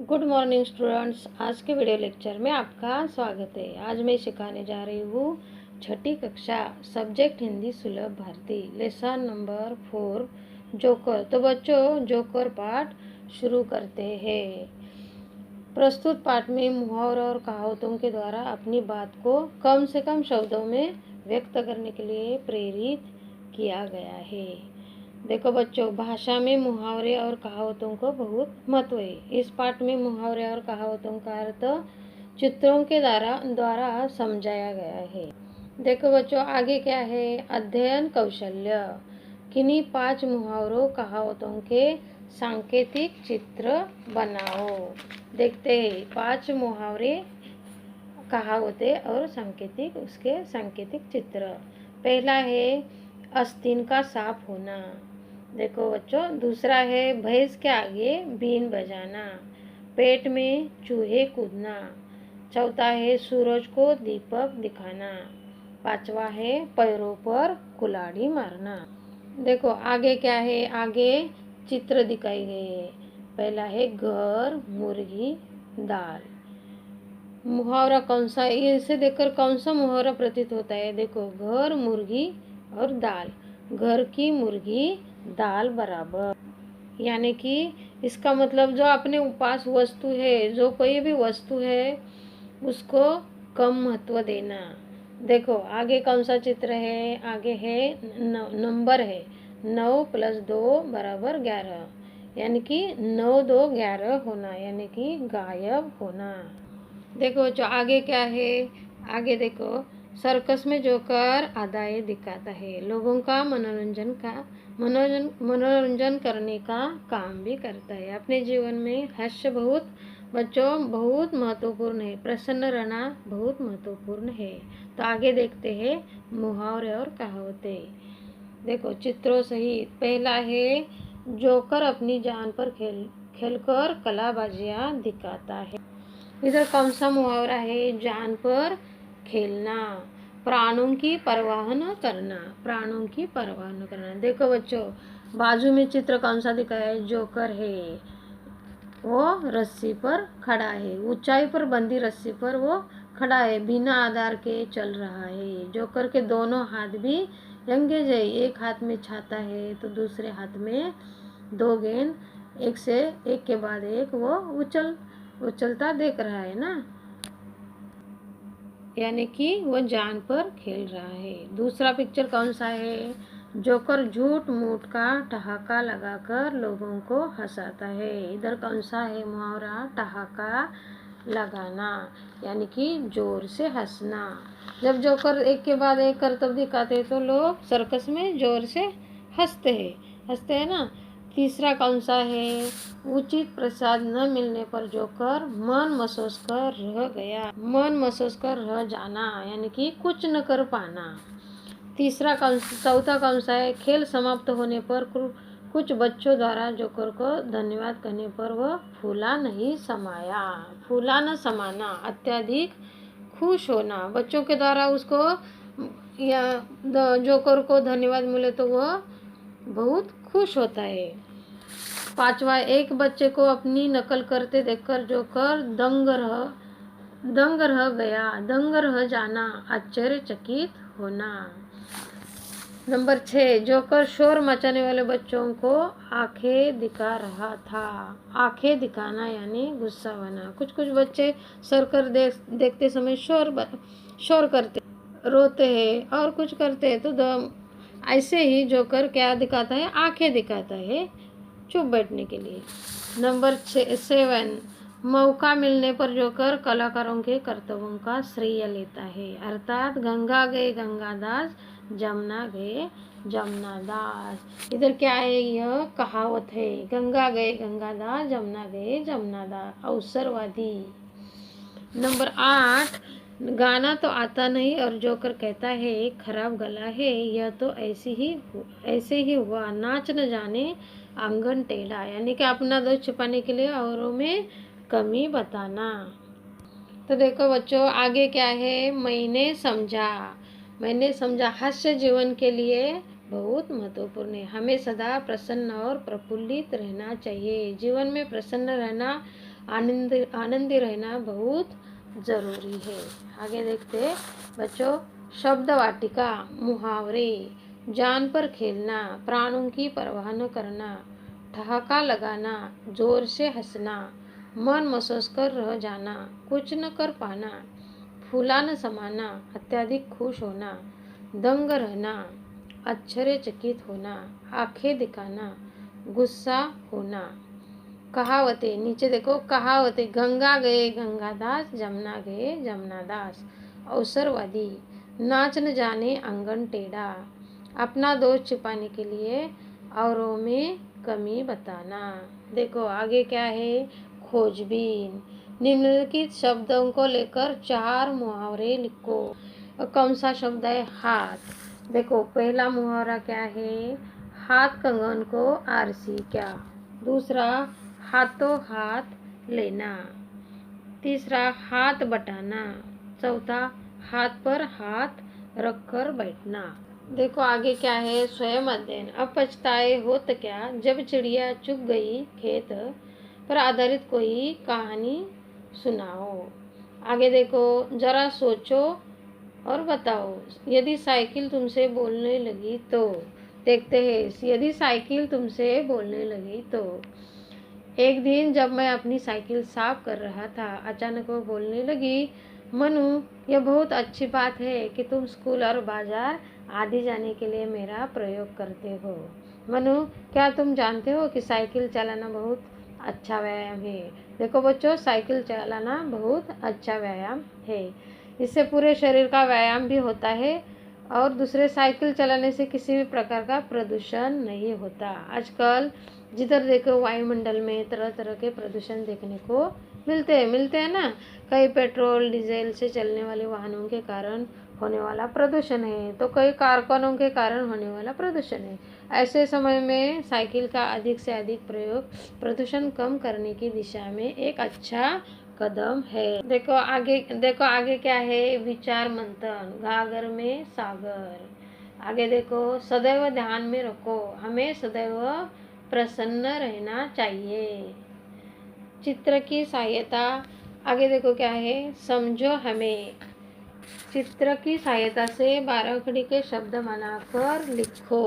Good morning students. आज के video lecture में आपका स्वागत है। आज मैं सिखाने जा रही हूँ छठी कक्षा सब्जेक्ट हिंदी सुलभ भारती लेसन नंबर 4 जोकर। तो बच्चों जोकर पाठ शुरू करते हैं। प्रस्तुत पाठ में मुहावरों और कहावतों के द्वारा अपनी बात को कम से कम शब्दों में व्यक्त करने के लिए प्रेरित किया गया है। देखो बच्चों, भाषा में मुहावरे और कहावतों को बहुत महत्व है। इस पाठ में मुहावरे और कहावतों का अर्थ चित्रों के द्वारा समझाया गया है। देखो बच्चों, आगे क्या है? अध्ययन कौशल्य। किन्हीं 5 मुहावरों कहावतों के सांकेतिक चित्र बनाओ। देखते हैं 5 मुहावरे कहावतें और उसके सांकेतिक चित्र। पहला है आस्तीन का साफ होना। देखो बच्चों, दूसरा है भैंस के आगे बीन बजाना। पेट में चूहे कूदना। चौथा है सूरज को दीपक दिखाना। पांचवा है पैरों पर कुल्हाड़ी मारना। देखो आगे क्या है? आगे चित्र दिखाई गए हैं। पहला है घर, मुर्गी, दाल। मुहावरा कौन सा है? इसे देखकर कौन सा मुहावरा प्रतीत होता है? देखो, घर, मुर्गी और दाल। घर की मुर्गी दाल बराबर, यानी कि इसका मतलब जो अपने पास वस्तु है, जो कोई भी वस्तु है उसको कम महत्व देना। देखो आगे कौन सा चित्र है? आगे है नंबर है 9 + 2 = 11, यानी कि 9 2 11 होना, यानी कि गायब होना। देखो जो आगे क्या है? आगे देखो, सर्कस में जोकर अदाएं दिखाता है। लोगों का मनोरंजन करने का काम भी करता है। अपने जीवन में हास्य बहुत महत्वपूर्ण है। प्रसन्न रहना बहुत महत्वपूर्ण है। तो आगे देखते हैं मुहावरे और कहावतें। देखो चित्रों सहित। पहला है जोकर अपनी जान पर खेलकर कलाबाजियां दिखाता है। इधर कौन सा मुहावरा है? जान पर खेलना, प्राणों की परवाह न करना। प्राणों की परवाह न करना। देखो बच्चों, बाजू में चित्र कौन सा दिखा है? जोकर है, वो रस्सी पर खड़ा है। ऊंचाई पर बंधी रस्सी पर वो खड़ा है, बिना आधार के चल रहा है। जोकर के दोनों हाथ भी रंगे है। एक हाथ में छाता है तो दूसरे हाथ में 2 गेंद एक के बाद एक वो उछलता देख रहा है ना, यानी कि वो जान पर खेल रहा है। दूसरा पिक्चर कौन सा है? जोकर झूठ मूठ का ठहाका लगाकर लोगों को हंसाता है। इधर कौन सा है मुहावरा? ठहाका लगाना, यानी कि जोर से हंसना। जब जोकर एक के बाद एक करतब दिखाते तो लोग सर्कस में जोर से हंसते हैं ना। तीसरा कौन सा है? उचित प्रसाद न मिलने पर जोकर मन महसूस कर रह जाना, यानी कि कुछ न कर पाना। चौथा कौन सा है? खेल समाप्त होने पर कुछ बच्चों द्वारा जोकर को धन्यवाद करने पर वह फूला न समाना, अत्यधिक खुश होना। बच्चों के द्वारा उसको या जोकर को धन्यवाद मिले तो वह बहुत खुश होता है। पांचवा, एक बच्चे को अपनी नकल करते देखकर जोकर दंग रह जाना, आश्चर्यचकित होना। नंबर 6, जोकर शोर मचाने वाले बच्चों को आंखें दिखा रहा था। आंखें दिखाना यानी गुस्सा होना। कुछ बच्चे सर्कस देखते समय शोर करते, रोते हैं और कुछ करते हैं तो ऐसे ही जोकर क्या दिखाता है? आंखें दिखाता है चुप बैठने के लिए। नंबर 7, मौका मिलने पर जोकर कलाकारों के कर्तव्यों का श्रेय लेता है। अर्थात गंगा गए गंगादास, जमुना गए जमुनादास। इधर क्या है? यह कहावत है। गंगा गए गंगादास, जमुना गए जमुनादास, अवसरवादी। नंबर 8, गाना तो आता नहीं और जोकर कहता है खराब गला है, यह तो ऐसे ही हुआ, नाच न जाने आंगन टेढ़ा, यानी कि अपना दोष छिपाने के लिए औरों में कमी बताना। तो देखो बच्चों आगे क्या है? मैंने समझा हास्य जीवन के लिए बहुत महत्वपूर्ण है। हमें सदा प्रसन्न और प्रफुल्लित रहना चाहिए। जीवन में प्रसन्न रहना आनंदी रहना बहुत ज़रूरी है। आगे देखते हैं बच्चों, शब्द वाटिका, मुहावरे, जान पर खेलना, प्राणों की परवाह न करना, ठहाका लगाना, जोर से हंसना, मन महसूस कर रह जाना, कुछ न कर पाना, फूला न समाना, अत्यधिक खुश होना, दंग रहना, आश्चर्यचकित होना, आंखें दिखाना, गुस्सा होना। कहावतें नीचे देखो, कहावतें, गंगा गए गंगादास, जमुना गए जमुनादास, अवसरवादी, नाच न जाने आंगन टेढ़ा, अपना दोष छिपाने के लिए औरों में कमी बताना। देखो आगे क्या है, खोजबीन, निम्नलिखित शब्दों को लेकर 4 मुहावरे लिखो। कौन सा शब्द है, हाथ। देखो पहला मुहावरा क्या है, हाथ कंगन को आरसी क्या। दूसरा, हाथों हाथ लेना। तीसरा, हाथ बटाना। चौथा, हाथ पर हाथ रखकर बैठना। देखो आगे क्या है, स्वयं अध्ययन, अब पछताए हो तो क्या, जब चिड़िया चुग गई खेत पर आधारित कोई कहानी सुनाओ। आगे देखो, जरा सोचो और बताओ, यदि साइकिल तुमसे बोलने लगी तो। देखते हैं, यदि साइकिल तुमसे बोलने लगी तो। एक दिन जब मैं अपनी साइकिल साफ कर रहा था, अचानक वो बोलने लगी, मनु, यह बहुत अच्छी बात है कि तुम स्कूल और बाजार आदि जाने के लिए मेरा प्रयोग करते हो। मनु, क्या तुम जानते हो कि साइकिल चलाना बहुत अच्छा व्यायाम है। देखो बच्चों, साइकिल चलाना बहुत अच्छा व्यायाम है। इससे पूरे शरीर का व्यायाम भी होता है और दूसरे, साइकिल चलाने से किसी भी प्रकार का प्रदूषण नहीं होता। आजकल जिधर देखो वायुमंडल में तरह तरह के प्रदूषण देखने को मिलते हैं ना। कई पेट्रोल डीजल से चलने वाले वाहनों के कारण होने वाला प्रदूषण है, तो कई कारखानों के कारण होने वाला प्रदूषण है। ऐसे समय में साइकिल का अधिक से अधिक प्रयोग प्रदूषण कम करने की दिशा में एक अच्छा कदम है। देखो आगे क्या है, विचार मंथन, गागर में सागर। आगे देखो, सदैव ध्यान में रखो, हमें सदैव प्रसन्न रहना चाहिए। चित्र की सहायता, आगे देखो क्या है, समझो हमें। चित्र की सहायता से 12 खड़ी के शब्द बनाकर लिखो।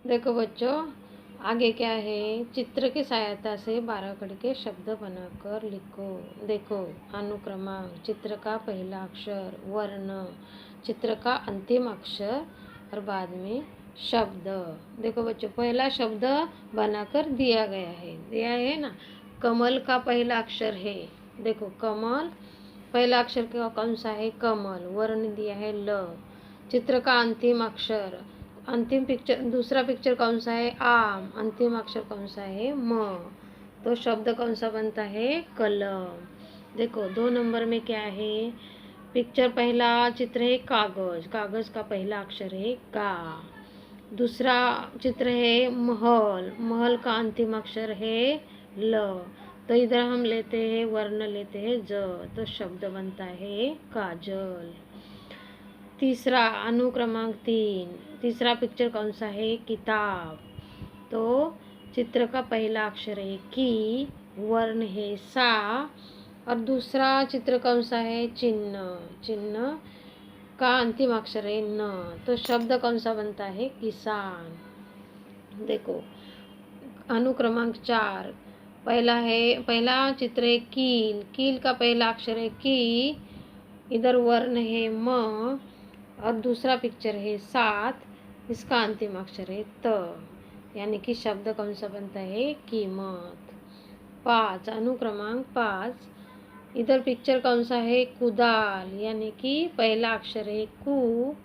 देखो बच्चों, आगे क्या है, चित्र की सहायता से 12 खड़ी के शब्द बनाकर लिखो। देखो, अनुक्रमांक, चित्र का पहला अक्षर, वर्ण, चित्र का अंतिम अक्षर और बाद में शब्द। देखो बच्चों, पहला शब्द बनाकर दिया है ना। कमल का पहला अक्षर है। देखो कमल, पहला अक्षर कौन सा है, कमल, वर्ण दिया है ल। चित्र का अंतिम अक्षर, अंतिम पिक्चर, दूसरा पिक्चर कौन सा है, आम, अंतिम अक्षर कौन सा है, म। तो शब्द कौन सा बनता है, कलम। देखो 2 नंबर में क्या है, पिक्चर पहला चित्र है कागज, कागज का पहला अक्षर है का। दूसरा चित्र है महल, महल का अंतिम अक्षर है ल। तो इधर हम लेते हैं वर्ण, लेते हैं ज, तो शब्द बनता है काजल। तीसरा, अनुक्रमांक 3, तीसरा पिक्चर कौन सा है, किताब। तो चित्र का पहला अक्षर है की, वर्ण है सा और दूसरा चित्र कौन सा है, चिन्ह, चिन्ह का अंतिम अक्षर है न। तो शब्द कौन सा बनता है, किसान। देखो अनुक्रमांक 4, पहला चित्र है कील, कील का पहला अक्षर है की, इधर वर्ण है म और दूसरा पिक्चर है 7, इसका अंतिम अक्षर है त, यानी कि शब्द कौन सा बनता है, कीमत। 5, अनुक्रमांक 5, इधर पिक्चर कौन सा है, कुदाल, यानी कि पहला अक्षर है कु,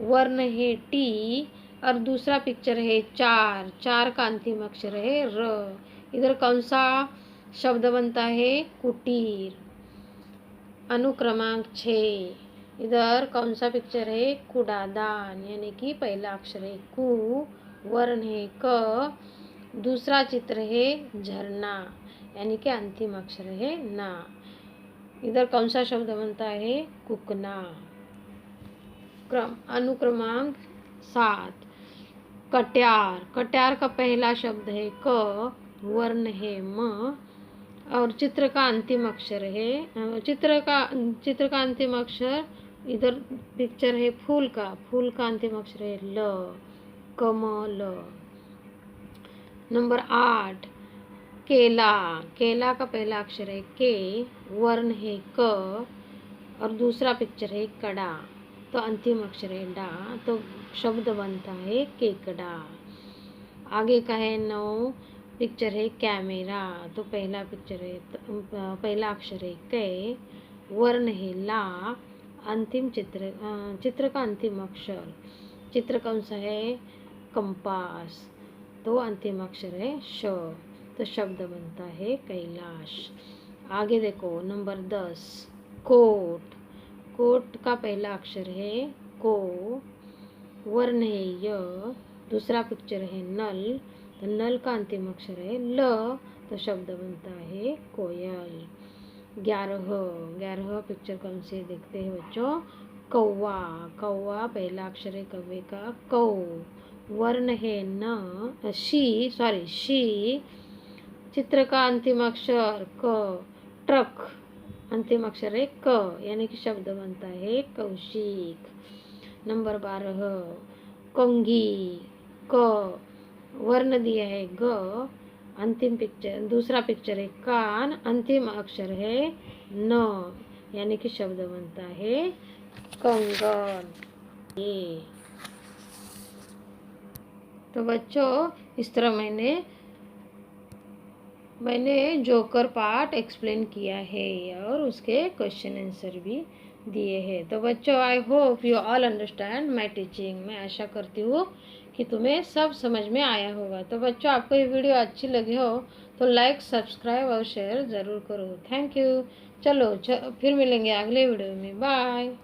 वर्ण है टी और दूसरा पिक्चर है 4, 4 का अंतिम अक्षर है र। इधर कौन सा शब्द बनता है, कुटीर। अनुक्रमांक 6, इधर कौन सा पिक्चर है, कूड़ादान, यानी कि पहला अक्षर है कु, वर्ण है क, दूसरा चित्र है झरना, यानी कि अंतिम अक्षर है ना। इधर कौन सा शब्द बनता है, कुकना। अनुक्रमांक 7, कट्यार, कट्यार का पहला शब्द है क, वर्ण है म और चित्र का अंतिम अक्षर है चित्र का अंतिम अक्षर, इधर पिक्चर है फूल का अंतिम अक्षर है ल, कमल। नंबर 8, केला का पहला अक्षर है के, वर्ण है क और दूसरा पिक्चर है कड़ा, तो अंतिम अक्षर है डा, तो शब्द बनता है केकड़ा। आगे का है 9, पिक्चर है कैमरा, तो पहला पिक्चर है पहला अक्षर है कै, वर्ण है ला, अंतिम चित्र का अंतिम अक्षर, चित्र कौन सा है कंपास, तो अंतिम अक्षर है श, तो शब्द बनता है कैलाश। आगे देखो नंबर 10, कोट का पहला अक्षर है को, वर्ण है य, दूसरा पिक्चर है नल, तो नल का अंतिम अक्षर है ल, तो शब्द बनता है कोयल। 11 पिक्चर कौन से देखते हैं बच्चों, कौवा पहला अक्षर है कौवे का कौ, वर्ण है न शी, चित्र का अंतिम अक्षर क, ट्रक अंतिम अक्षर है क, यानी कि शब्द बनता है कौशिक। नंबर 12, कंघी क, वर्ण दिया है ग, अंतिम पिक्चर दूसरा पिक्चर है कान, अंतिम अक्षर है न, यानी कि शब्द बनता है कंगन। ये तो बच्चों इस तरह मैंने जोकर पार्ट एक्सप्लेन किया है और उसके क्वेश्चन आंसर भी दिए हैं। तो बच्चों I hope you all understand my teaching. मैं आशा करती हूँ कि तुम्हें सब समझ में आया होगा। तो बच्चों आपको ये वीडियो अच्छी लगी हो तो लाइक, सब्सक्राइब और शेयर ज़रूर करो। Thank you. चलो फिर मिलेंगे अगले वीडियो में। बाय।